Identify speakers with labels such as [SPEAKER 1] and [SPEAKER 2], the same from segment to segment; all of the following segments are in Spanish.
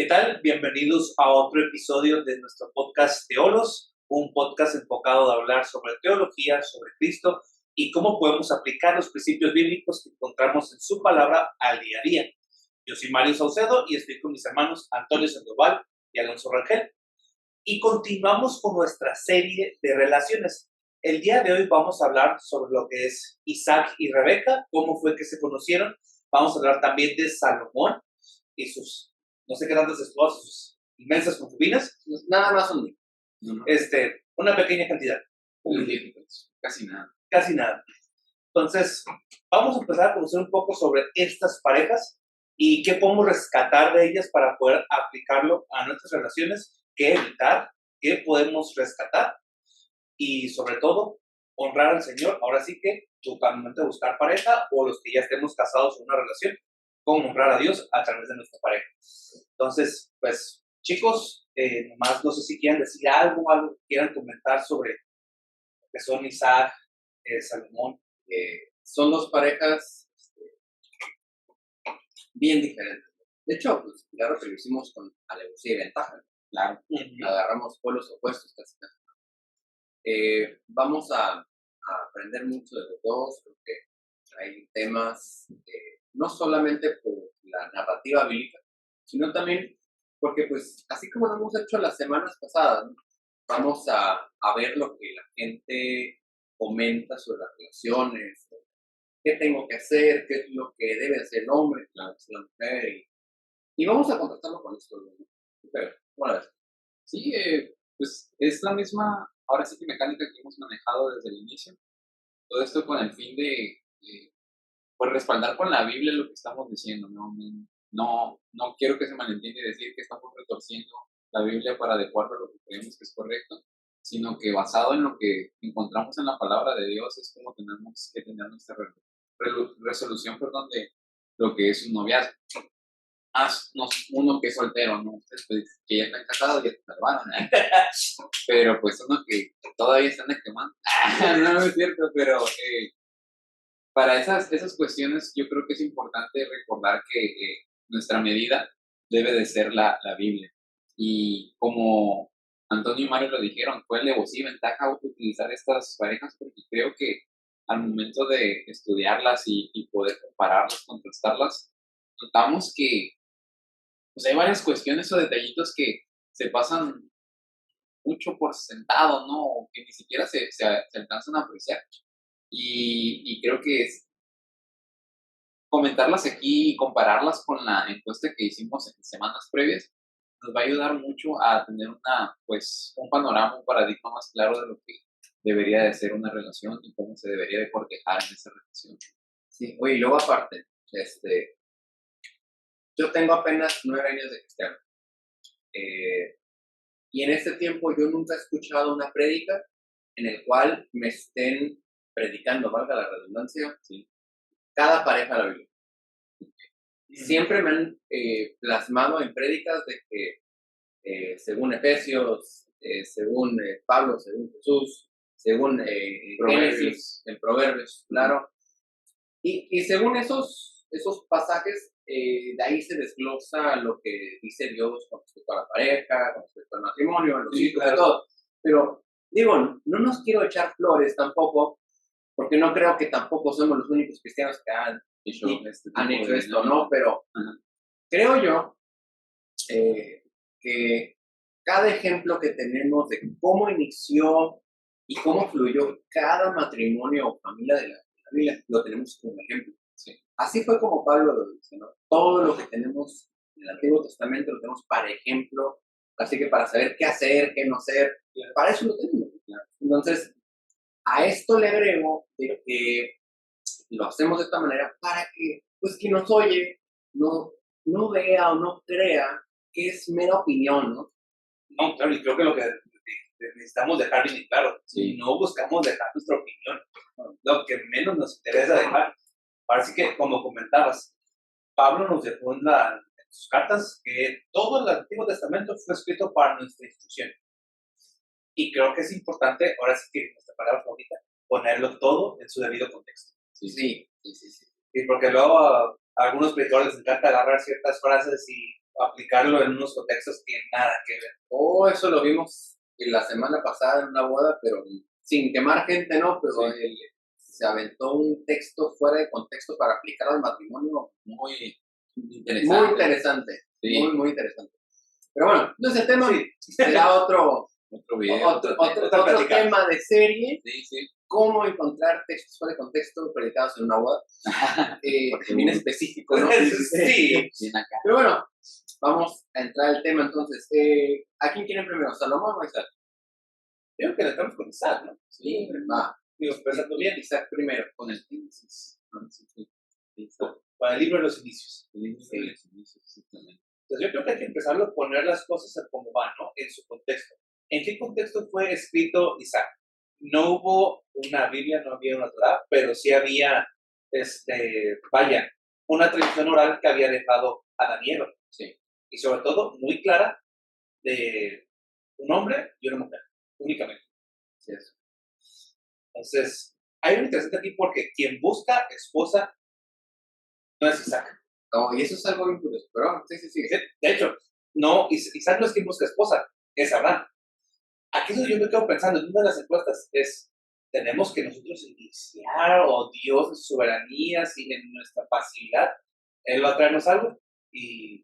[SPEAKER 1] ¿Qué tal? Bienvenidos a otro episodio de nuestro podcast Teolos, un podcast enfocado a hablar sobre teología, sobre Cristo y cómo podemos aplicar los principios bíblicos que encontramos en su palabra al día a día. Yo soy Mario Saucedo y estoy con mis hermanos Antonio Sandoval y Alonso Rangel. Y continuamos con nuestra serie de relaciones. El día de hoy vamos a hablar sobre lo que es Isaac y Rebeca, cómo fue que se conocieron. Vamos a hablar también de Salomón y sus, no sé qué tantas esposas, sus inmensas concubinas.
[SPEAKER 2] Nada más un
[SPEAKER 1] Una pequeña cantidad.
[SPEAKER 2] Casi nada.
[SPEAKER 1] Casi nada. Entonces, vamos a empezar a conocer un poco sobre estas parejas y qué podemos rescatar de ellas para poder aplicarlo a nuestras relaciones, qué evitar, qué podemos rescatar y sobre todo honrar al Señor. Ahora sí que tú al momento de buscar pareja o los que ya estemos casados en una relación, cómo honrar a Dios a través de nuestra pareja. Entonces, pues chicos, nomás no sé si quieren decir algo que quieran comentar sobre lo que son Isaac, Salomón.
[SPEAKER 2] Son dos parejas bien diferentes. De hecho, pues claro que lo hicimos con alevosía y ventaja, ¿no? Claro, agarramos polos opuestos casi. Vamos a aprender mucho de los dos, porque hay temas, no solamente por la narrativa bíblica, sino también porque, pues, así como lo hemos hecho las semanas pasadas, ¿no? Vamos a ver lo que la gente comenta sobre las relaciones, qué tengo que hacer, qué es lo que debe hacer el hombre, la mujer, y vamos a contrastarlo con esto, ¿no? Pero, bueno,
[SPEAKER 3] sí, pues es la misma, ahora sí que mecánica que hemos manejado desde el inicio. Todo esto con el fin de pues respaldar con la Biblia lo que estamos diciendo. No quiero que se malentienda y decir que estamos retorciendo la Biblia para adecuarlo a lo que creemos que es correcto, sino que basado en lo que encontramos en la palabra de Dios es como tenemos que tener nuestra resolución, de lo que es un noviazgo. Uno que es soltero, ¿no? Ustedes que ya están casados y ya están salvaron, pero pues uno que todavía están quemando. No es cierto, pero para esas cuestiones yo creo que es importante recordar que nuestra medida debe de ser la Biblia. Y como Antonio y Mario lo dijeron, fue alevosía y ventaja utilizar estas parejas porque creo que al momento de estudiarlas y poder compararlas, contrastarlas, notamos que pues hay varias cuestiones o detallitos que se pasan mucho por sentado, ¿no? O que ni siquiera se alcanzan a apreciar. Y creo que es comentarlas aquí y compararlas con la encuesta que hicimos en semanas previas nos va a ayudar mucho a tener un panorama, un paradigma más claro de lo que debería de ser una relación y cómo se debería de cortejar en esa relación.
[SPEAKER 2] Sí, oye, y luego aparte, yo tengo apenas 9 años de cristiano. Y en este tiempo yo nunca he escuchado una prédica en el cual me estén predicando, valga la redundancia, ¿sí?, cada pareja de la Biblia. Siempre me han plasmado en prédicas de que según Efesios, según Pablo, según Jesús, según Génesis, en Proverbios, claro. Y según esos pasajes, de ahí se desglosa lo que dice Dios con respecto a la pareja, con respecto al matrimonio, a los hijos, claro, todo. Pero, digo, no nos quiero echar flores tampoco, porque no creo que tampoco somos los únicos cristianos que han hecho esto, ¿no? Pero creo yo que cada ejemplo que tenemos de cómo inició y cómo fluyó cada matrimonio o familia de la Biblia, lo tenemos como ejemplo. Sí. Así fue como Pablo lo dice, ¿no? Todo lo que tenemos en el Antiguo Testamento lo tenemos para ejemplo, así que para saber qué hacer, qué no hacer, para eso lo tenemos. Claro. Entonces, a esto le agrego de que lo hacemos de esta manera para que, pues, quien nos oye no vea o no crea que es mera opinión, ¿no?
[SPEAKER 1] No, claro, y creo que lo que necesitamos dejar bien claro,
[SPEAKER 2] sí,
[SPEAKER 1] no buscamos dejar nuestra opinión, lo que menos nos interesa dejar. Así que, como comentabas, Pablo nos dejó en sus cartas que todo el Antiguo Testamento fue escrito para nuestra instrucción. Y creo que es importante, ahora sí que nuestra palabra favorita, ponerlo todo en su debido contexto.
[SPEAKER 2] Sí.
[SPEAKER 1] Y porque luego a algunos predicadores les encanta agarrar ciertas frases y aplicarlo en unos contextos que nada que ver.
[SPEAKER 2] Oh, eso lo vimos la semana pasada en una boda, pero sin quemar gente, ¿no? Pero se aventó un texto fuera de contexto para aplicar al matrimonio
[SPEAKER 3] Muy interesante.
[SPEAKER 2] muy interesante.
[SPEAKER 3] Sí.
[SPEAKER 2] Muy, muy interesante. Pero bueno, no es el tema,
[SPEAKER 1] Sí.
[SPEAKER 2] será otro
[SPEAKER 3] video.
[SPEAKER 2] otro tema de serie.
[SPEAKER 3] Sí, sí.
[SPEAKER 2] Cómo encontrar textos fuera de contexto predicados en una boda. Bien específico, ¿no?
[SPEAKER 1] Sí.
[SPEAKER 3] Bien acá.
[SPEAKER 2] Pero bueno, vamos a entrar al tema entonces. ¿A quién quieren primero? ¿Salomón o Isaac?
[SPEAKER 1] Creo que le estamos con Isaac, ¿no?
[SPEAKER 2] Sí, va.
[SPEAKER 1] Digo, pensando bien.
[SPEAKER 2] Isaac primero.
[SPEAKER 3] Con el Génesis.
[SPEAKER 1] Para el libro de los inicios.
[SPEAKER 3] El libro de los inicios, exactamente.
[SPEAKER 1] Entonces yo creo que hay que empezar a poner las cosas como van, ¿no? En su contexto. ¿En qué contexto fue escrito Isaac? No hubo una Biblia, no había una Torá, pero sí había, una tradición oral que había dejado Adán y Eva.
[SPEAKER 2] Sí.
[SPEAKER 1] Y sobre todo, muy clara, de un hombre y una mujer, únicamente.
[SPEAKER 2] Sí, eso.
[SPEAKER 1] Entonces, hay algo interesante aquí porque quien busca esposa no es Isaac.
[SPEAKER 2] No, y eso es algo bien curioso, pero sí.
[SPEAKER 1] De hecho, no, Isaac no es quien busca esposa, es Abraham. Aquí es donde yo me quedo pensando, en una de las encuestas es, ¿tenemos que nosotros iniciar o Dios en su soberanía, sin en nuestra facilidad, Él va a traernos algo? Y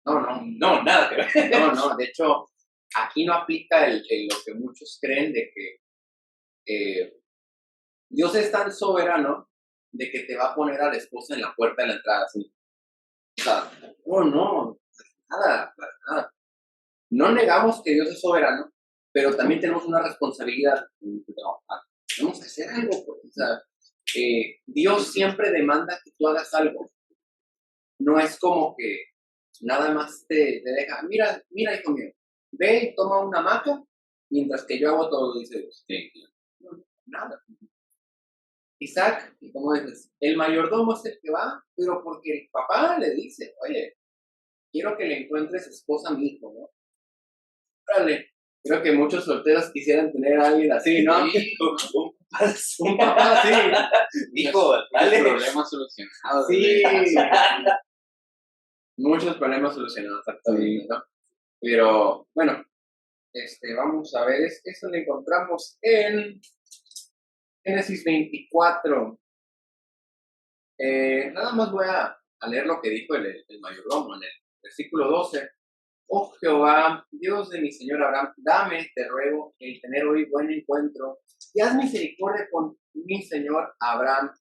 [SPEAKER 1] no, nada que ver.
[SPEAKER 2] No, de hecho, aquí no aplica lo que muchos creen de que Dios es tan soberano de que te va a poner a la esposa en la puerta de la entrada, así. O sea, no, nada. No negamos que Dios es soberano, pero también tenemos una responsabilidad. Tenemos que hacer algo, porque, o sea, Dios siempre demanda que tú hagas algo. No es como que nada más te deja, mira, hijo mío, ve y toma una hamaca mientras que yo hago todo, dice Dios.
[SPEAKER 3] Sí.
[SPEAKER 2] No, nada. Isaac, y como dices, el mayordomo es el que va, pero porque el papá le dice, oye, quiero que le encuentres esposa a mi hijo, ¿no? Órale. Creo que muchos solteros quisieran tener a alguien así, ¿no?
[SPEAKER 1] Sí,
[SPEAKER 2] Un papá así.
[SPEAKER 1] Hijo, dale.
[SPEAKER 3] Problemas solucionados.
[SPEAKER 2] Sí. Muchos problemas solucionados, exactamente, ¿no? Pero, bueno, vamos a ver, eso lo encontramos en Génesis 24. Nada más voy a leer lo que dijo el mayordomo en el versículo 12. Oh Jehová, Dios de mi señor Abraham, dame, te ruego, el tener hoy buen encuentro, y haz misericordia con mi señor Abraham.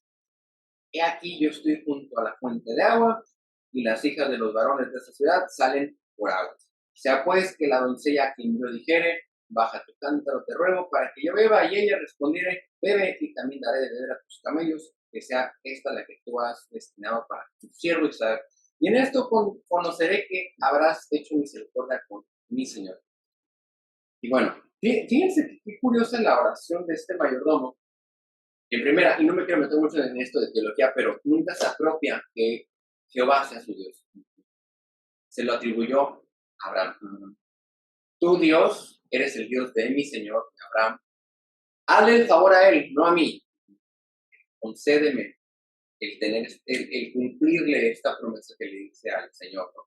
[SPEAKER 2] He aquí yo estoy junto a la fuente de agua, y las hijas de los varones de esta ciudad salen por agua. Sea pues que la doncella a quien yo dijere, baja tu cántaro, te ruego, para que yo beba, y ella respondiere, bebe, y también daré de beber a tus camellos, que sea esta la que tú has destinado para tu siervo Isaac. Y en esto conoceré que habrás hecho misericordia con mi Señor. Y bueno, fíjense qué curiosa la oración de este mayordomo. En primera, y no me quiero meter mucho en esto de teología, pero nunca se apropia que Jehová sea su Dios. Se lo atribuyó a Abraham. Tú, Dios, eres el Dios de mi Señor, Abraham. Hazle el favor a él, no a mí. Concédeme el cumplirle esta promesa que le dice al Señor, ¿no?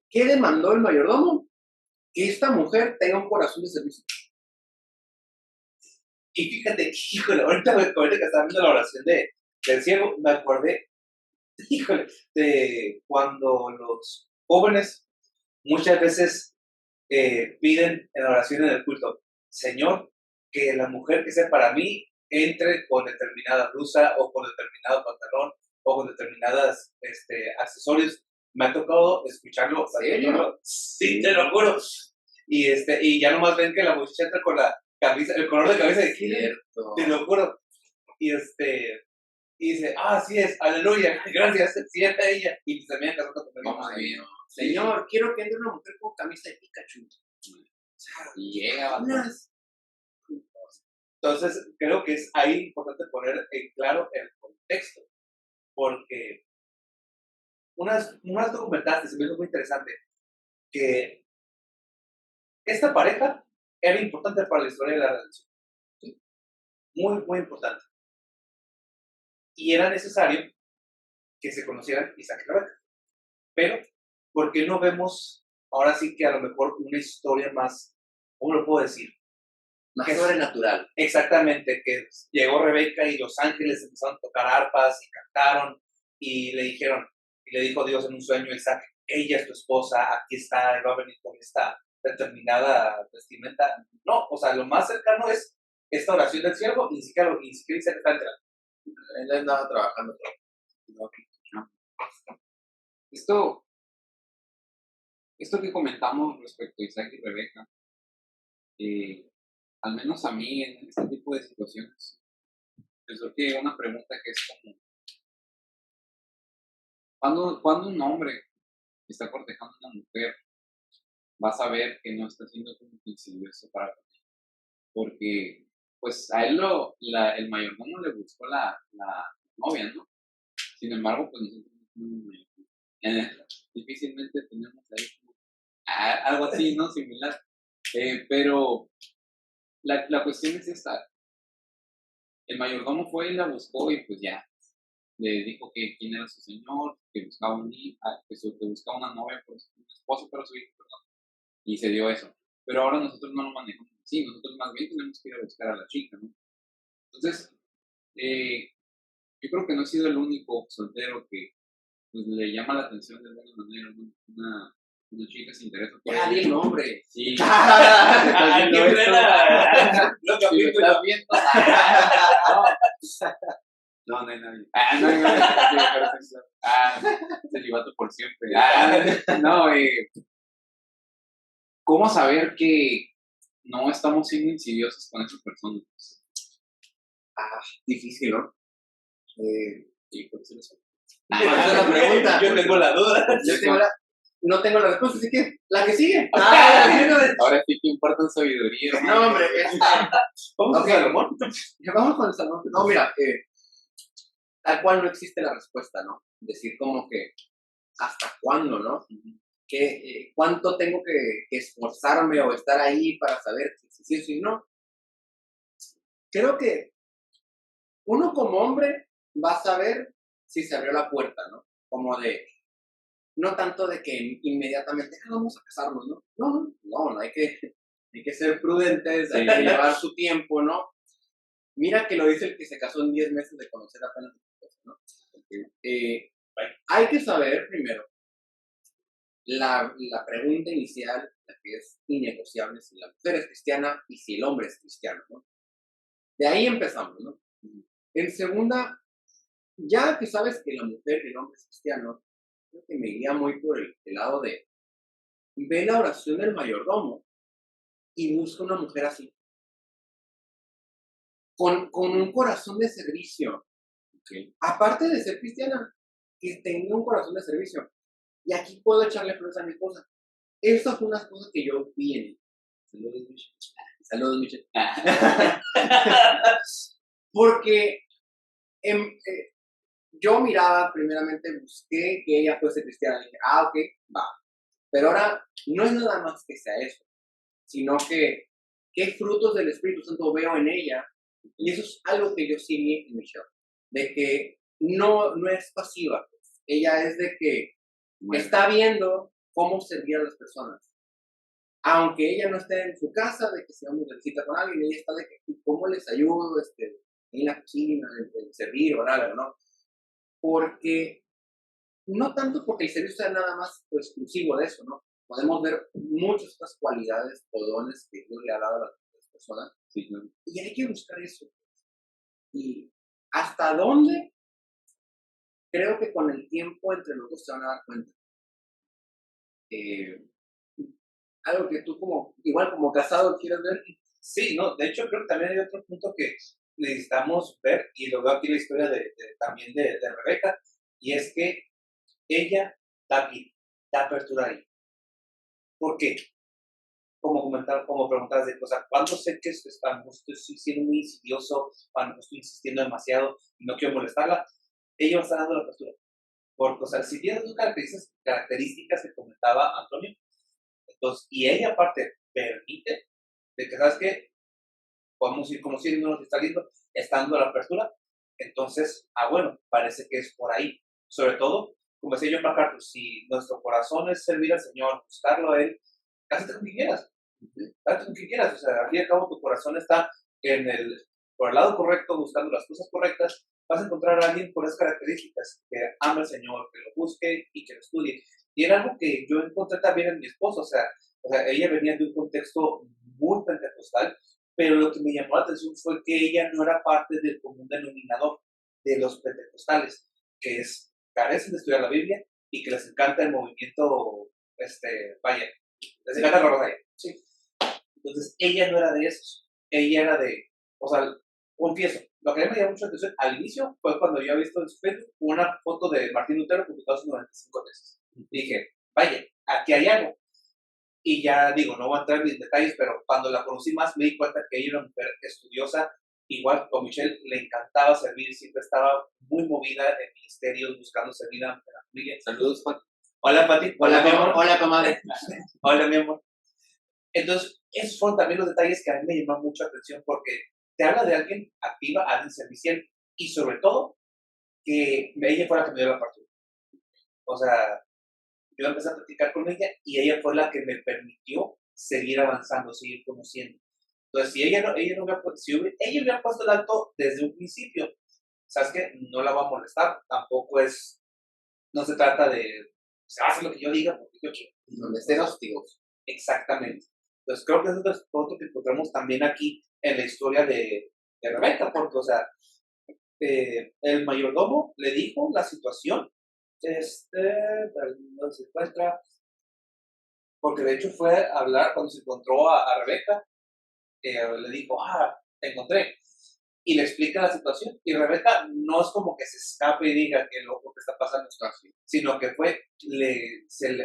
[SPEAKER 2] ¿Qué demandó el mayordomo? Que esta mujer tenga un corazón de servicio.
[SPEAKER 1] Y fíjate, híjole, ahorita que estaba viendo la oración del ciego, me acordé, híjole, de cuando los jóvenes muchas veces piden en la oración en el culto, Señor, que la mujer que sea para mí entre con determinada blusa o con determinado pantalón o con determinadas accesorios. Me ha tocado escucharlo.
[SPEAKER 2] ¿Serio?
[SPEAKER 1] Sí, te lo juro. Y ya nomás ven que la muchacha entra con la camisa, el color de cabeza de Hitler. Te lo juro. Y dice, así es, aleluya, gracias, sienta ella. Y se me han casado con el mamá.
[SPEAKER 2] Señor, quiero que entre una mujer con camisa de Pikachu.
[SPEAKER 3] Y llega
[SPEAKER 2] unas.
[SPEAKER 1] Entonces, creo que es ahí importante poner en claro el contexto, porque unas documentaste, se me hizo muy interesante, que esta pareja era importante para la historia de la redención. ¿Sí? Muy, muy importante. Y era necesario que se conocieran Isaac y Rebeca. Pero, ¿por qué no vemos ahora sí que a lo mejor una historia más, ¿cómo lo puedo decir?
[SPEAKER 2] Más sobrenatural.
[SPEAKER 1] Exactamente, que llegó Rebeca y los ángeles empezaron a tocar arpas y cantaron y le dijeron, y le dijo Dios en un sueño a Isaac, ella es tu esposa, aquí está, y va a venir con esta determinada vestimenta. No, o sea, lo más cercano es esta oración del siervo y ni siquiera Isaac está entrando.
[SPEAKER 2] Él andaba trabajando.
[SPEAKER 3] Esto que comentamos respecto a Isaac y Rebeca, al menos a mí en este tipo de situaciones, pensó que una pregunta que es como, ¿cuándo un hombre está cortejando a una mujer va a saber que no está siendo como insidioso para con ella? Porque, pues, a él el mayordomo le buscó la novia, ¿no? Sin embargo, pues nosotros no tenemos mayordomo. Difícilmente tenemos ahí como, algo así, ¿no? Similar. Pero la cuestión es esta. El mayordomo fue y la buscó y pues ya le dijo que quién era su señor, que buscaba que buscaba una novia, un esposo para su hijo, perdón, y se dio eso. Pero ahora nosotros no lo manejamos así, nosotros más bien tenemos que ir a buscar a la chica, ¿no? Entonces, yo creo que no he sido el único soltero que pues, le llama la atención de alguna manera una chica se interesa por
[SPEAKER 2] ¡Ah, di el nombre!
[SPEAKER 3] Sí.
[SPEAKER 1] ¿Quién era? Lo que
[SPEAKER 3] Si lo estás viendo. No hay nadie. No hay nadie. Celibato por siempre. No, ¿cómo saber que no estamos siendo insidiosos con esas personas?
[SPEAKER 2] Difícil, ¿no?
[SPEAKER 3] Y por eso les-
[SPEAKER 2] Esa es la pregunta.
[SPEAKER 1] Yo tengo la duda.
[SPEAKER 2] No tengo la respuesta, así que la que sigue.
[SPEAKER 3] Ahora sí que importa sabiduría.
[SPEAKER 2] No, hombre,
[SPEAKER 1] ¿Cómo
[SPEAKER 2] Ok.
[SPEAKER 1] se Salomón?
[SPEAKER 2] vamos con el salón. No, mira, tal cual no existe la respuesta, ¿no? Decir como que hasta cuándo, ¿no? Que, ¿cuánto tengo que esforzarme o estar ahí para saber si sí o si no? Creo que uno como hombre va a saber si se abrió la puerta, ¿no? Como de, no tanto de que inmediatamente vamos a casarnos, ¿no? No, hay que ser prudentes, hay que llevar su tiempo, ¿no? Mira que lo dice el que se casó en 10 meses de conocer apenas a su esposa, ¿no? Hay que saber primero la pregunta inicial, la que es innegociable, si la mujer es cristiana y si el hombre es cristiano, ¿no? De ahí empezamos, ¿no? En segunda, ya que sabes que la mujer y el hombre es cristiano, creo que me iría muy por el lado de ve la oración del mayordomo y busca una mujer así. Con un corazón de servicio. Aparte de ser cristiana, que tenga un corazón de servicio. Y aquí puedo echarle flores a mi esposa. Estas son unas cosas que yo vi en. Saludos, Michelle. Saludos, Michelle. Porque yo miraba, primeramente busqué que ella fuese cristiana. Y dije, ok, va. Pero ahora no es nada más que sea eso, sino que qué frutos del Espíritu Santo veo en ella. Y eso es algo que yo sí vi en Michelle. De que no es pasiva. Pues. Ella es de que está viendo cómo servir a las personas. Aunque ella no esté en su casa, de que se vamos de visita con alguien, ella está de que cómo les ayudo en la cocina, en servir o algo, ¿no? Porque, no tanto porque el servicio sea nada más exclusivo de eso, ¿no? Podemos ver muchas otras cualidades o dones que Dios le ha dado a las personas.
[SPEAKER 3] Sí, ¿no?
[SPEAKER 2] Y hay que buscar eso. Y hasta dónde creo que con el tiempo entre los dos se van a dar cuenta. Algo que tú igual como casado quieres ver.
[SPEAKER 1] Sí, no, de hecho creo que también hay otro punto que necesitamos ver, y lo veo aquí en la historia también de Rebeca, y es que ella da apertura ahí. ¿Por qué? Como preguntabas de cosas, ¿cuándo sé que estoy siendo muy insidioso, cuando estoy insistiendo demasiado y no quiero molestarla? Ella va a estar dando la apertura. Porque, o sea, si tiene dos características que comentaba Antonio, entonces, y ella aparte permite de que, ¿sabes qué? Podemos ir conociéndonos y está lindo, estando a la apertura, entonces, bueno, parece que es por ahí. Sobre todo, como decía John MacArthur, si nuestro corazón es servir al Señor, buscarlo a Él, hazte con quien quieras. Hazte con quien quieras. O sea, al fin y al cabo tu corazón está por el lado correcto, buscando las cosas correctas. Vas a encontrar a alguien con esas características, que ama al Señor, que lo busque y que lo estudie. Y era algo que yo encontré también en mi esposa. O sea, ella venía de un contexto muy pentecostal, pero lo que me llamó la atención fue que ella no era parte del común denominador de los pentecostales, que es carecen de estudiar la Biblia y que les encanta el movimiento, vaya, les encanta la rodilla. Sí. Entonces, ella no era de esos. Ella era o sea, confieso, lo que a mí me llamó mucho la atención al inicio fue cuando yo había visto en su Facebook una foto de Martín Lutero publicada hace 95 veces. Dije, vaya, aquí hay algo. Y ya digo, no voy a entrar en mis detalles, pero cuando la conocí más me di cuenta que ella era una mujer estudiosa, igual con Michelle le encantaba servir, siempre estaba muy movida en ministerios, buscando servir a la familia.
[SPEAKER 3] Saludos, Pati.
[SPEAKER 1] Hola, Pati.
[SPEAKER 2] Hola, mi amor. Hola, comadre.
[SPEAKER 1] Hola, mi amor. Entonces, esos fueron también los detalles que a mí me llamaron mucho la atención porque te habla de alguien activa, alguien servicial y sobre todo que ella fue la que me dio la partida. O sea, yo empecé a platicar con ella y ella fue la que me permitió seguir avanzando, seguir conociendo. Entonces, si ella hubiera puesto el alto desde un principio, ¿sabes qué? No la va a molestar, tampoco no se trata de, se hace lo que yo diga porque yo quiero.
[SPEAKER 2] Donde estén hostigos.
[SPEAKER 1] Exactamente. Entonces, creo que eso es otro que encontramos también aquí en la historia de Rebeca, porque, o sea, el mayordomo le dijo la situación, no se encuentra, porque de hecho fue a hablar cuando se encontró a Rebeca, le dijo, te encontré, y le explica la situación, y Rebeca no es como que se escape y diga qué loco que está pasando, sino que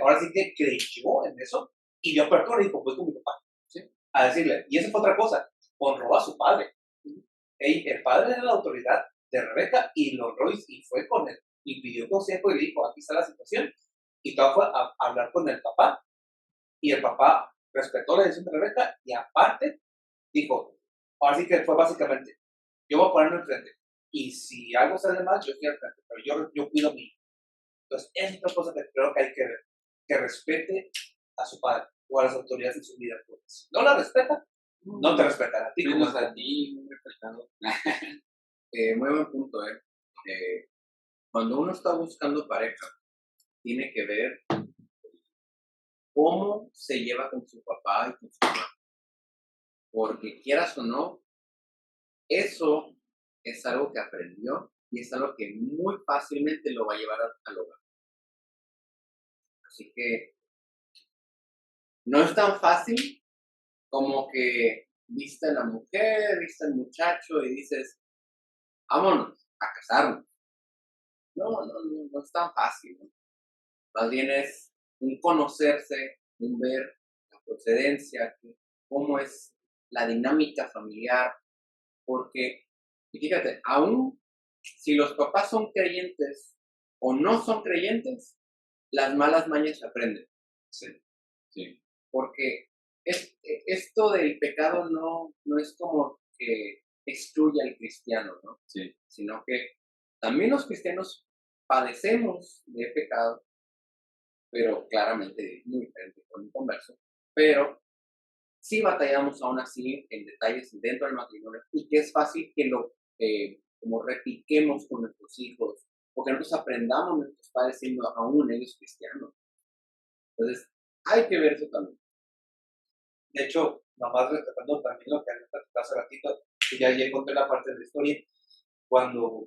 [SPEAKER 1] ahora sí que creyó en eso, y dio apertura y dijo, pues con mi papá, ¿sí? A decirle, y eso fue otra cosa, honró a su padre, el padre era la autoridad de Rebeca, y lo honró y fue con él, y pidió consejo y le dijo, aquí está la situación, y todo fue a hablar con el papá, y el papá respetó la decisión de Rebeca, y aparte, dijo, ahora sí que fue básicamente, yo voy a ponerme enfrente, y si algo sale mal, yo estoy al frente, pero yo cuido a mí. Entonces, es otra cosa que creo que hay que ver, que respete a su padre, o a las autoridades en su vida. Porque si no la respeta, no te respetará a ti.
[SPEAKER 3] Menos a ti, muy respetado.
[SPEAKER 2] Muy buen punto, cuando uno está buscando pareja, tiene que ver cómo se lleva con su papá y con su mamá. Porque quieras o no, eso es algo que aprendió y es algo que muy fácilmente lo va a llevar al hogar. Así que no es tan fácil como que viste a la mujer, viste al muchacho y dices, vámonos a casarnos. No es tan fácil, ¿no? Más bien es un conocerse, un ver la procedencia, cómo es la dinámica familiar, porque, fíjate, aún si los papás son creyentes o no son creyentes, las malas mañas se aprenden.
[SPEAKER 3] Sí.
[SPEAKER 2] Porque esto del pecado no es como que excluye al cristiano, ¿no?
[SPEAKER 3] Sí.
[SPEAKER 2] Sino que también los cristianos padecemos de pecado, pero claramente muy diferente con un converso, pero sí batallamos aún así en detalles dentro del matrimonio y que es fácil que lo como repliquemos con nuestros hijos o que nosotros aprendamos nuestros padres siendo aún ellos cristianos. Entonces, hay que ver eso también.
[SPEAKER 1] De hecho, nomás respetando también lo que había platicado hace ratito, que ya encontré la parte de la historia, cuando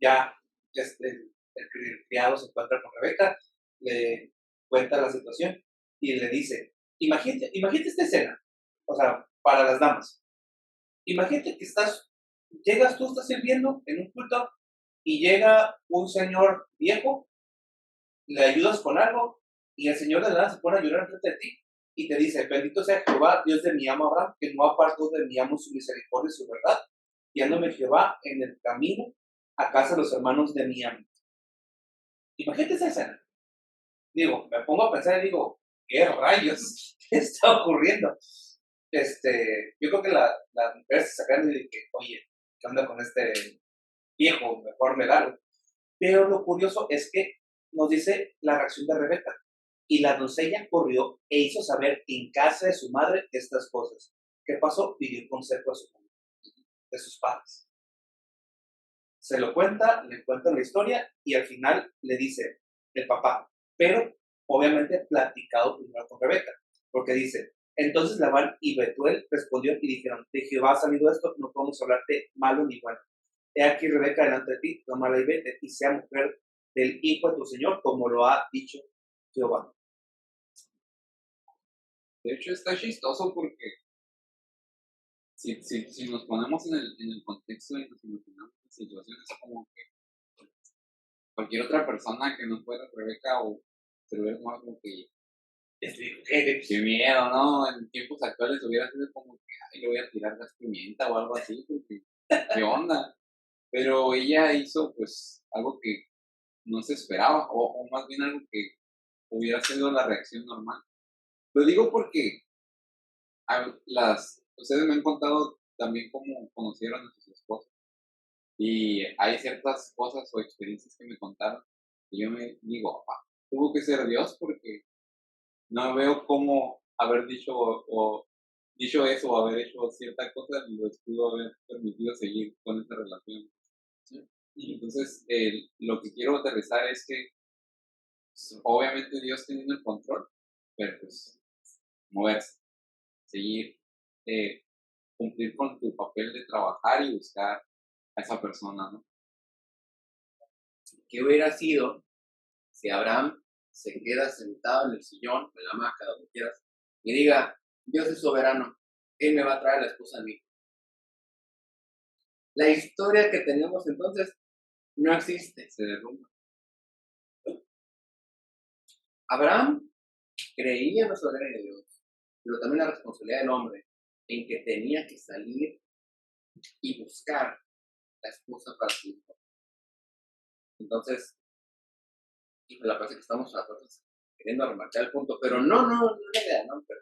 [SPEAKER 1] ya el criado se encuentra con Rebeca, le cuenta la situación y le dice, imagínate esta escena, o sea, para las damas, imagínate que llegas tú, estás sirviendo en un culto y llega un señor viejo, le ayudas con algo y el señor de la nada se pone a llorar enfrente de ti y te dice, bendito sea Jehová, Dios de mi amo Abraham, que no apartó de mi amo su misericordia y su verdad, guiándome Jehová en el camino a casa de los hermanos de mi amo. Imagínate esa escena. Digo, me pongo a pensar y digo, ¿qué rayos? ¿Qué está ocurriendo? Yo creo que las mujeres se sacan de que, oye, ¿qué onda con este viejo? Mejor me largo. Pero lo curioso es que nos dice la reacción de Rebeca. Y la doncella corrió e hizo saber en casa de su madre estas cosas. ¿Qué pasó? Pidió consejo a su madre, de sus padres. Se lo cuenta, le cuenta la historia y al final le dice el papá, pero obviamente platicado primero con Rebeca, porque dice, entonces Labán y Betuel respondió y dijeron, de Jehová ha salido esto, no podemos hablarte malo ni bueno. He aquí Rebeca delante de ti, tómala y vete, y sea mujer del hijo de tu señor, como lo ha dicho Jehová.
[SPEAKER 3] De hecho, está chistoso porque si nos ponemos en el contexto y nos imaginamos la situación, es como que cualquier otra persona que no fuera Rebeca o se lo hubiera tomado como que qué miedo, ¿no? En tiempos actuales hubiera sido como que ay, le voy a tirar gas pimienta o algo así, porque qué onda. Pero ella hizo pues algo que no se esperaba, o más bien algo que hubiera sido la reacción normal. Lo digo porque ustedes me han contado también cómo conocieron a sus esposas. Y hay ciertas cosas o experiencias que me contaron y yo me digo, tuvo que ser Dios porque no veo cómo haber dicho o dicho eso o haber hecho cierta cosa y les pudo haber permitido seguir con esa relación. ¿Sí? Y entonces, lo que quiero aterrizar es que pues, obviamente Dios teniendo el control, pero pues moverse, seguir, cumplir con tu papel de trabajar y buscar a esa persona, ¿no?
[SPEAKER 2] ¿Qué hubiera sido si Abraham se queda sentado en el sillón, en la hamaca, donde quieras, y diga, Dios es soberano, Él me va a traer la esposa a mí? La historia que tenemos entonces no existe, se derrumba. Abraham creía en la soberanía de Dios, pero también la responsabilidad del hombre en que tenía que salir y buscar la esposa para su hijo. Entonces, la parece que estamos a todos queriendo remarcar el punto, pero no la idea, ¿no? Pero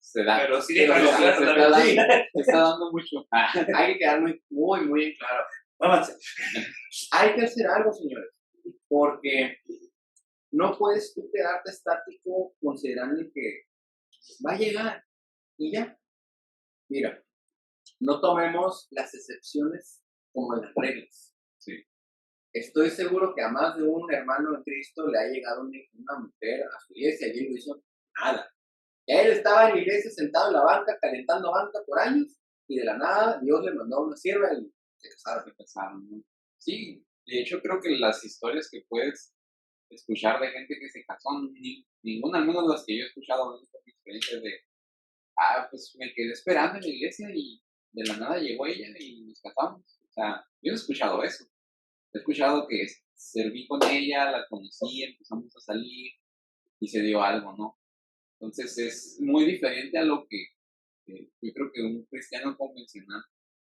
[SPEAKER 3] se da.
[SPEAKER 1] Pero sí,
[SPEAKER 2] pero
[SPEAKER 3] se está dando mucho.
[SPEAKER 2] Hay que quedar muy en claro. Hay que hacer algo, señores, porque no puedes tú quedarte estático considerando que va a llegar y ya. Mira, no tomemos las excepciones como las reglas.
[SPEAKER 3] Sí.
[SPEAKER 2] Estoy seguro que a más de un hermano en Cristo le ha llegado una mujer a su iglesia y él no hizo nada. Y él estaba en la iglesia sentado en la banca, calentando banca por años, y de la nada Dios le mandó una sierva y se casaron.
[SPEAKER 3] ¿No? Sí, de hecho creo que las historias que puedes escuchar de gente que se casó, ninguna, al menos las que yo he escuchado, no por mi experiencia de, pues me quedé esperando en la iglesia y de la nada llegó ella y nos casamos. O sea, yo no he escuchado eso. He escuchado que serví con ella, la conocí, empezamos a salir y se dio algo, ¿no? Entonces es muy diferente a lo que yo creo que un cristiano convencional,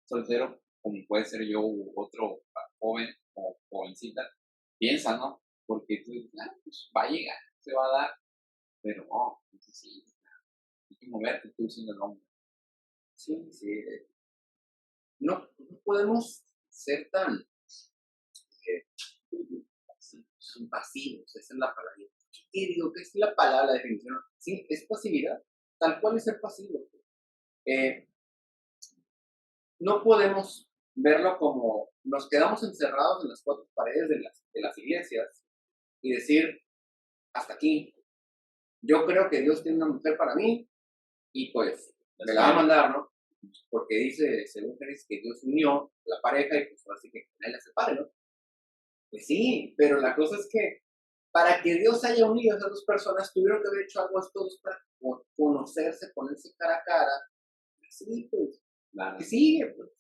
[SPEAKER 3] soltero, como puede ser yo u otro joven o jovencita, piensa, ¿no? Porque tú dices, pues va a llegar, se va a dar, pero no, entonces sí, hay que moverte tú siendo el hombre.
[SPEAKER 2] Sí. No podemos ser tan pasivos, esa es la palabra. ¿Qué digo? ¿Qué es la palabra, la definición? Sí, es pasividad, tal cual es ser pasivo. No podemos verlo como nos quedamos encerrados en las cuatro paredes de las iglesias y decir, hasta aquí, yo creo que Dios tiene una mujer para mí y pues me la va a mandar, ¿no? Porque dice, según Génesis, que Dios unió la pareja y pues así que nadie la separe, ¿no? Pues sí, pero la cosa es que para que Dios haya unido a esas dos personas, tuvieron que haber hecho algo estos dos para conocerse, ponerse cara a cara. Sí, pues,
[SPEAKER 3] Claro.
[SPEAKER 2] que sigue, pues.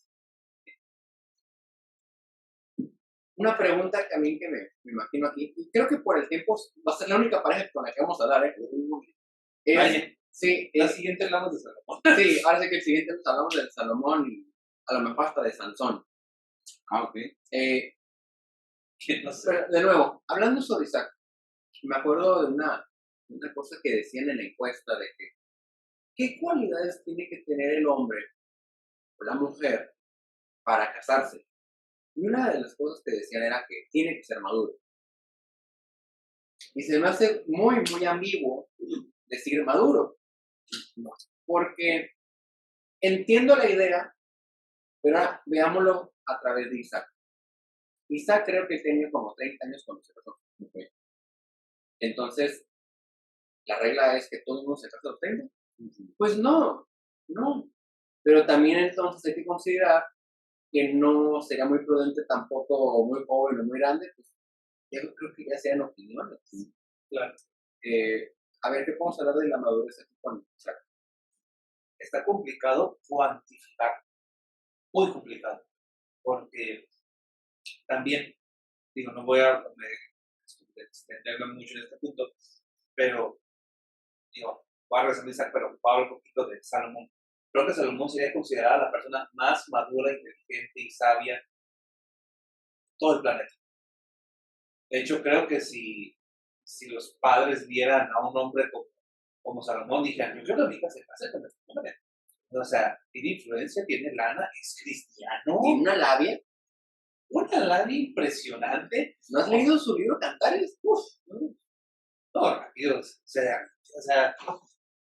[SPEAKER 2] Una pregunta también que me imagino aquí, y creo que por el tiempo va a ser la única pareja con la que vamos a hablar, sí,
[SPEAKER 1] la siguiente hablamos de Salomón.
[SPEAKER 2] Sí, ahora sí que el siguiente nos hablamos de Salomón y a lo mejor hasta de Sansón.
[SPEAKER 3] Ok.
[SPEAKER 1] No sé.
[SPEAKER 2] Pero, de nuevo, hablando sobre Isaac, me acuerdo de una cosa que decían en la encuesta de que ¿qué cualidades tiene que tener el hombre o la mujer para casarse? Y una de las cosas que decían era que tiene que ser maduro. Y se me hace muy, muy ambiguo decir maduro. Porque entiendo la idea, pero ahora veámoslo a través de Isaac. Isaac creo que tenía como 30 años cuando se casó. Okay. Entonces, la regla es que todo el mundo se casa a los 30. Pues no. Pero también entonces hay que considerar que no sería muy prudente tampoco muy joven o muy grande, pues yo creo que ya sean opiniones.
[SPEAKER 1] Claro.
[SPEAKER 2] A ver, ¿qué podemos hablar de la madurez aquí con Isaac?
[SPEAKER 1] Está complicado cuantificar, muy complicado, porque también, digo, no voy a extenderme mucho en este punto, pero, digo, voy a regresar, pero voy a hablar un poquito de Salomón. Creo que Salomón sería considerada la persona más madura, inteligente y sabia de todo el planeta. De hecho, creo que si los padres vieran a un hombre como Salomón, dijeran, yo quiero que mi hija se case con este hombre. O sea, tiene influencia, tiene lana, es cristiano.
[SPEAKER 2] Tiene una labia.
[SPEAKER 1] Una labia impresionante.
[SPEAKER 2] ¿No has leído su libro Cantares?
[SPEAKER 1] Uf, no, rápido. O sea,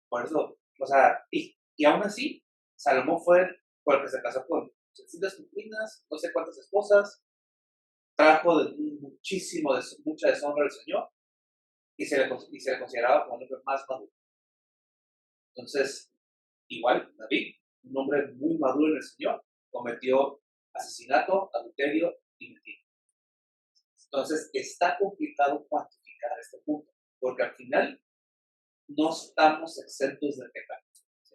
[SPEAKER 1] por eso, o sea, y aún así, Salomón fue el que se casó con sencillas concubinas, no sé cuántas esposas, trajo mucha deshonra al Señor y se le consideraba como un hombre más maduro. Entonces, igual, David, un hombre muy maduro en el Señor, cometió asesinato, adulterio y mentira. Entonces, está complicado cuantificar este punto, porque al final no estamos exentos de pecar, ¿sí?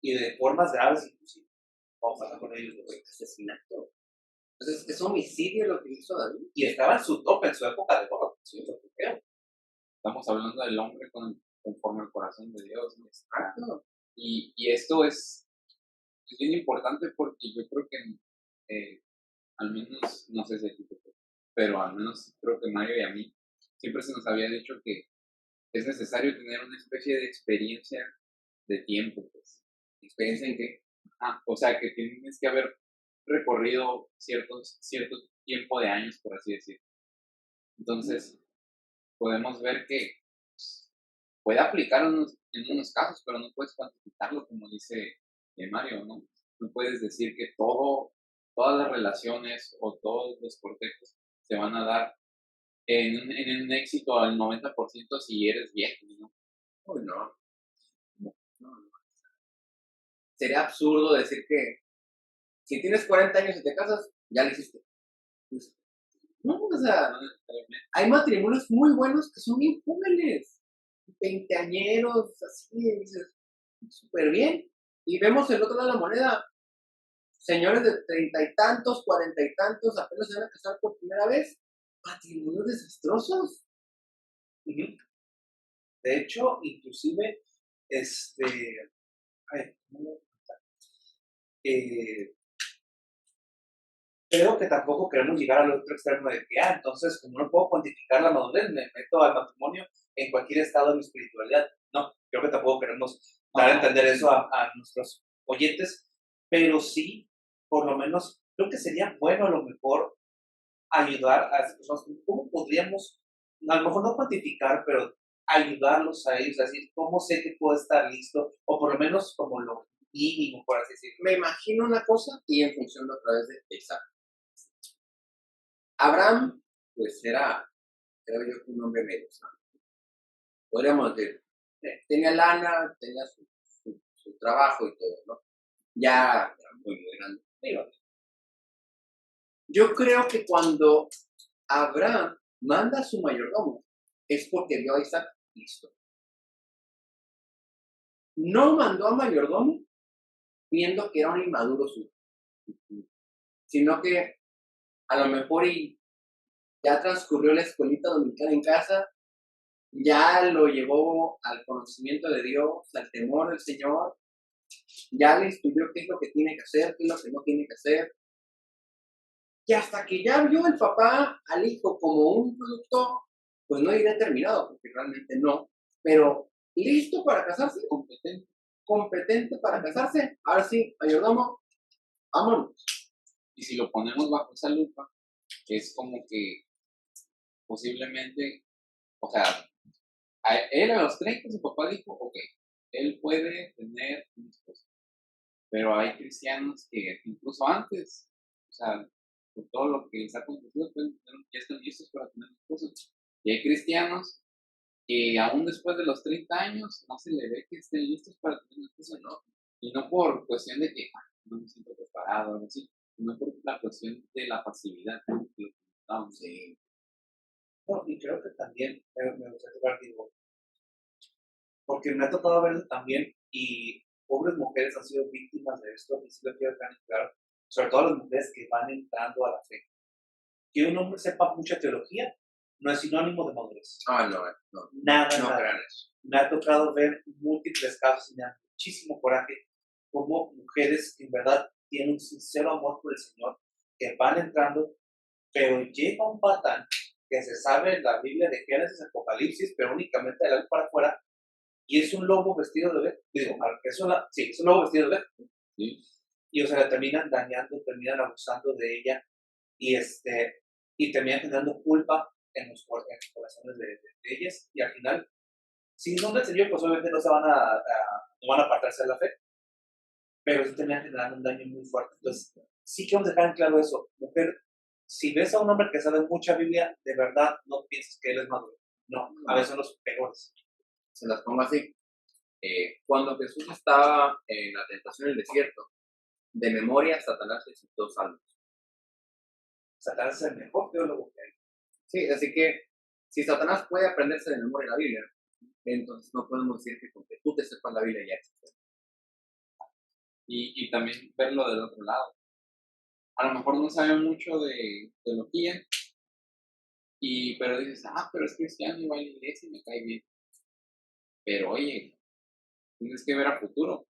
[SPEAKER 1] Y de formas graves inclusive. Vamos a hablar con ellos de asesinato.
[SPEAKER 2] Entonces, es homicidio lo que hizo David.
[SPEAKER 1] Y estaba en su tope, en su época de oro, ¿sí?
[SPEAKER 3] Estamos hablando del hombre conforme al corazón de Dios, ¿no?
[SPEAKER 2] Exacto.
[SPEAKER 3] Y esto es bien importante porque yo creo que al menos, no sé si aquí, pero al menos creo que Mario y a mí siempre se nos había dicho que es necesario tener una especie de experiencia de tiempo, pues.
[SPEAKER 2] ¿Experiencia en qué?
[SPEAKER 3] O sea, que tienes que haber recorrido cierto tiempo de años, por así decirlo. Entonces, podemos ver que puede aplicar en unos casos, pero no puedes cuantificarlo, como dice Mario, ¿no? No puedes decir que todas las relaciones o todos los cortejos se van a dar en un éxito al 90% si eres viejo, ¿no?
[SPEAKER 2] Uy, no. Sería absurdo decir que si tienes 40 años y te casas, ya lo hiciste. No, o sea, hay matrimonios muy buenos que son bien jóvenes, veinteañeros, así, dices, súper bien. Y vemos el otro lado de la moneda, señores de 30 y tantos, 40 y tantos, apenas se van a casar por primera vez, matrimonios desastrosos.
[SPEAKER 1] Uh-huh. De hecho, inclusive, creo que tampoco queremos llegar al otro extremo de que, entonces, como no puedo cuantificar la madurez, me meto al matrimonio en cualquier estado de mi espiritualidad. No, creo que tampoco queremos dar a entender eso a nuestros oyentes, pero sí, por lo menos, creo que sería bueno a lo mejor ayudar a esas personas. ¿Cómo podríamos, a lo mejor no cuantificar, pero ayudarlos a ellos, a decir, cómo sé que puedo estar listo, o por lo menos como lo mínimo, por así decirlo?
[SPEAKER 2] Me imagino una cosa y en función de a través de Isaac. Abraham, pues era, creo yo, un hombre medio sano. Podríamos decir, tenía lana, tenía su trabajo y todo, ¿no? Ya era muy grande. Yo creo que cuando Abraham manda a su mayordomo, es porque vio a Isaac listo. No mandó a mayordomo viendo que era un inmaduro suyo, sino que a lo mejor ya transcurrió la escuelita dominical en casa, ya lo llevó al conocimiento de Dios, al temor del Señor, ya le instruyó qué es lo que tiene que hacer, qué es lo que no tiene que hacer. Y hasta que ya vio el papá al hijo como un producto, pues no iré terminado, porque realmente no, pero listo para casarse, competente para casarse. Ahora sí, mayordomo, vámonos.
[SPEAKER 3] Y si lo ponemos bajo esa lupa, es como que posiblemente O sea, él a los 30 su papá dijo, ok, él puede tener una esposa. Pero hay cristianos que incluso antes, o sea, por todo lo que les ha acontecido, pues, ya están listos para tener esposa. Y hay cristianos que aún después de los 30 años no se le ve que estén listos para tener una esposa, ¿no? Y no por cuestión de que no me siento preparado o algo así, sino por la cuestión de la pasividad, ¿no? Que lo comentábamos.
[SPEAKER 1] No, y creo que también me gustaría tocar, digo, porque me ha tocado verlo también, y pobres mujeres han sido víctimas de esto, y sí lo quiero dejar en claro, sobre todo las mujeres que van entrando a la fe. Que un hombre sepa mucha teología no es sinónimo de madurez.
[SPEAKER 2] No
[SPEAKER 1] Nada.
[SPEAKER 2] crean eso.
[SPEAKER 1] Me ha tocado ver múltiples casos y me da muchísimo coraje como mujeres que en verdad tienen un sincero amor por el Señor, que van entrando, pero llega un patán que se sabe la Biblia de Génesis, Apocalipsis, pero únicamente de la luz para afuera, y es un lobo vestido de oveja. Digo, es un lobo vestido de oveja.
[SPEAKER 3] Sí.
[SPEAKER 1] Y o sea, la terminan dañando, terminan abusando de ella, y terminan generando culpa en los corazones de ellas, y al final, si son del Señor, pues obviamente no van a apartarse de la fe, pero sí terminan generando un daño muy fuerte. Entonces, sí que vamos a dejar en claro eso. Mujer, si ves a un hombre que sabe mucha Biblia, de verdad no pienses que él es maduro. No, a veces son los peores.
[SPEAKER 2] Se las pongo así. Cuando Jesús estaba en la tentación en el desierto, de memoria Satanás le citó salmos.
[SPEAKER 1] Satanás es el mejor teólogo que hay.
[SPEAKER 2] Sí, así que si Satanás puede aprenderse de memoria la Biblia, entonces no podemos decir que con que tú te sepas la Biblia ya existe.
[SPEAKER 3] Y también verlo del otro lado. A lo mejor no sabe mucho de teología, pero dices, pero es cristiano y va a la iglesia y me cae bien. Pero oye, tienes que ver a futuro.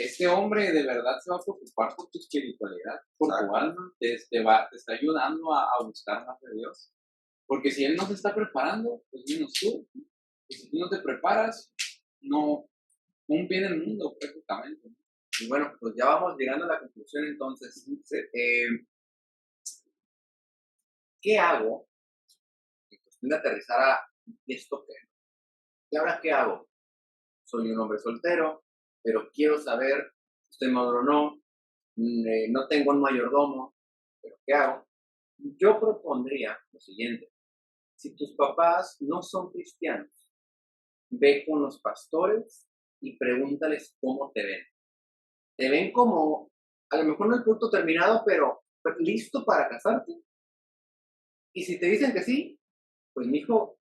[SPEAKER 3] Este hombre de verdad se va a preocupar por tu espiritualidad, por tu alma, te está ayudando a buscar más de Dios. Porque si él no se está preparando, pues menos tú. Y si tú no te preparas, no, un pie en el mundo prácticamente.
[SPEAKER 2] Y bueno, pues ya vamos llegando a la conclusión entonces. ¿Qué hago? En cuestión de aterrizar a esto que. ¿Y ahora qué hago? Soy un hombre soltero, pero quiero saber si estoy maduro o no. No tengo un mayordomo, pero ¿qué hago? Yo propondría lo siguiente. Si tus papás no son cristianos, ve con los pastores y pregúntales cómo te ven. Te ven como, a lo mejor no el producto terminado, pero listo para casarte. Y si te dicen que sí, pues mijo,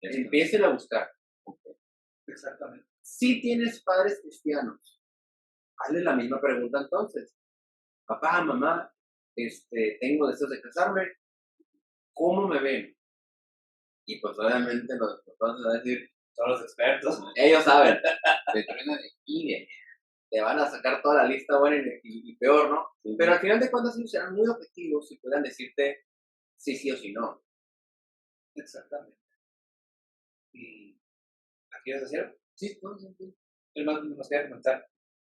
[SPEAKER 2] empiecen a buscar.
[SPEAKER 1] Exactamente.
[SPEAKER 2] Si tienes padres cristianos, hazle la misma pregunta entonces. Papá, mamá, tengo deseos de casarme, ¿cómo me ven? Y pues obviamente los papás van a decir,
[SPEAKER 1] Son los expertos.
[SPEAKER 2] ellos saben, te truena de aquí, te van a sacar toda la lista buena y peor, ¿no? Sí. Pero al final de cuentas ellos serán muy objetivos y puedan decirte sí o sí no.
[SPEAKER 1] Exactamente. ¿Y la quieres decir?
[SPEAKER 2] Sí.
[SPEAKER 1] Es más, nos quería comentar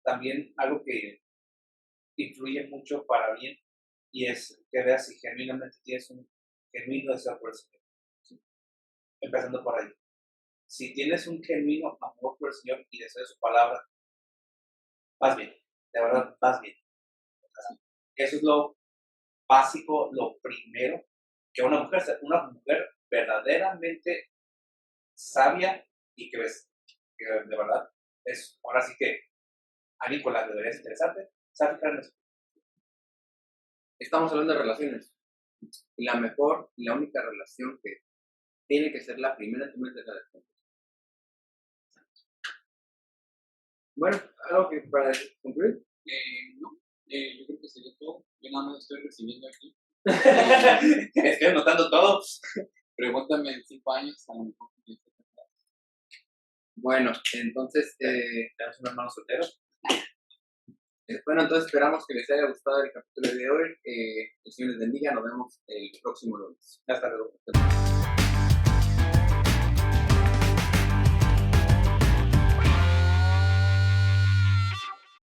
[SPEAKER 1] también algo que influye mucho para bien, y es que veas si genuinamente tienes un genuino deseo por el Señor. ¿Sí? Empezando por ahí. Si tienes un genuino amor por el Señor y deseo de su palabra, vas bien. De verdad, vas bien. Eso es lo básico, lo primero, que una mujer verdaderamente sabia y que ves que de verdad es, ahora sí que alguien con la que deberías interesarte, sabe fijar en eso.
[SPEAKER 2] Estamos hablando de relaciones. Y la mejor y la única relación que tiene que ser la primera en tu mente es la de Dios. Bueno, ¿algo que para concluir?
[SPEAKER 3] No, yo creo que sería todo. Yo nada más estoy recibiendo aquí.
[SPEAKER 1] Estoy anotando todo.
[SPEAKER 3] Pregúntame en 5 años, a lo mejor.
[SPEAKER 2] Bueno, entonces,
[SPEAKER 1] ¿tenemos un hermano soltero?
[SPEAKER 2] Bueno, entonces esperamos que les haya gustado el capítulo de hoy. El Señor les bendiga. Nos vemos el próximo lunes.
[SPEAKER 1] Hasta luego.